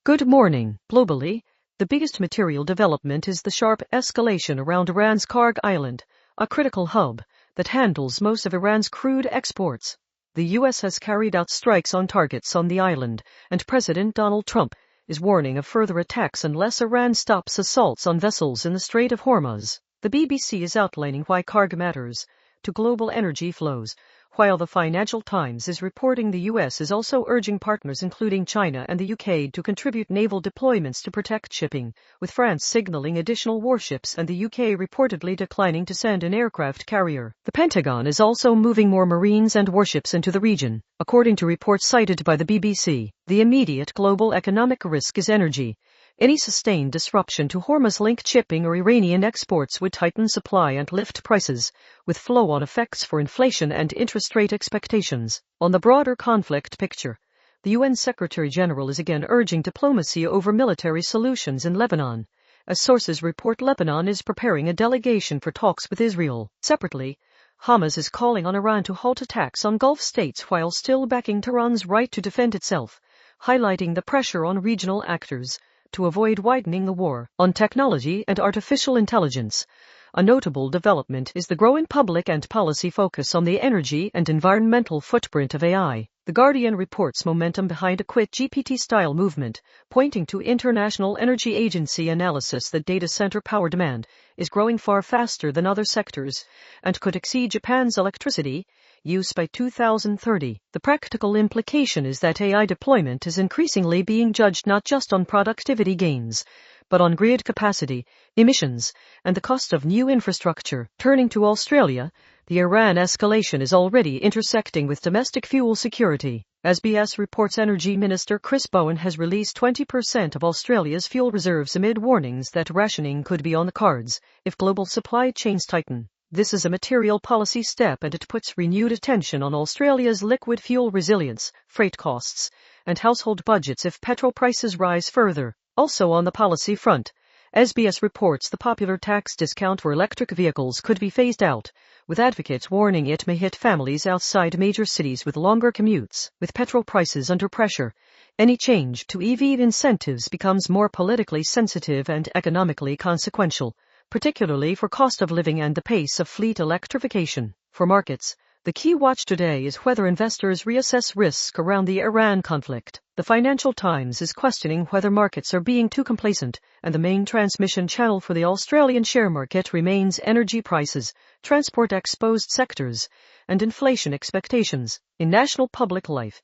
Good morning. Globally, the biggest material development is the sharp escalation around Iran's Karg Island, a critical hub that handles most of Iran's crude exports. The U.S. has carried out strikes on targets on the island, and President Donald Trump is warning of further attacks unless Iran stops assaults on vessels in the Strait of Hormuz. The BBC is outlining why Karg matters to global energy flows, while the Financial Times is reporting the U.S. is also urging partners including China and the U.K. to contribute naval deployments to protect shipping, with France signaling additional warships and the U.K. reportedly declining to send an aircraft carrier. The Pentagon is also moving more Marines and warships into the region, according to reports cited by the BBC. The immediate global economic risk is energy. Any sustained disruption to Hormuz-linked shipping or Iranian exports would tighten supply and lift prices, with flow-on effects for inflation and interest rate expectations. On the broader conflict picture, the UN Secretary-General is again urging diplomacy over military solutions in Lebanon. As sources report, Lebanon is preparing a delegation for talks with Israel. Separately, Hamas is calling on Iran to halt attacks on Gulf states while still backing Tehran's right to defend itself, highlighting the pressure on regional actors to avoid widening the war. On technology and artificial intelligence, a notable development is the growing public and policy focus on the energy and environmental footprint of AI. The Guardian reports momentum behind a quit GPT-style movement, pointing to International Energy Agency analysis that data center power demand is growing far faster than other sectors and could exceed Japan's electricity use by 2030. The practical implication is that AI deployment is increasingly being judged not just on productivity gains, but on grid capacity, emissions, and the cost of new infrastructure. Turning to Australia, the Iran escalation is already intersecting with domestic fuel security. SBS reports Energy Minister Chris Bowen has released 20% of Australia's fuel reserves amid warnings that rationing could be on the cards if global supply chains tighten. This is a material policy step, and it puts renewed attention on Australia's liquid fuel resilience, freight costs, and household budgets if petrol prices rise further. Also on the policy front, SBS reports the popular tax discount for electric vehicles could be phased out, with advocates warning it may hit families outside major cities with longer commutes. With petrol prices under pressure, any change to EV incentives becomes more politically sensitive and economically consequential, particularly for cost of living and the pace of fleet electrification. For markets, the key watch today is whether investors reassess risk around the Iran conflict. The Financial Times is questioning whether markets are being too complacent, and the main transmission channel for the Australian share market remains energy prices, transport-exposed sectors, and inflation expectations. In national public life,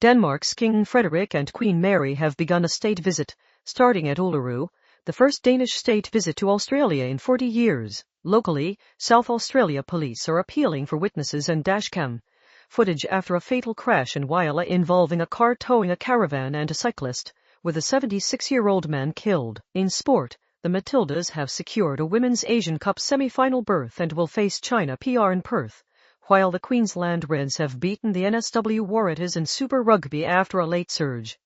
Denmark's King Frederik and Queen Mary have begun a state visit, starting at Uluru, the first Danish state visit to Australia in 40 years. Locally, South Australia police are appealing for witnesses and dashcam footage after a fatal crash in Wyala involving a car towing a caravan and a cyclist, with a 76-year-old man killed. In sport, the Matildas have secured a Women's Asian Cup semi-final berth and will face China PR in Perth, while the Queensland Reds have beaten the NSW Waratahs in Super Rugby after a late surge.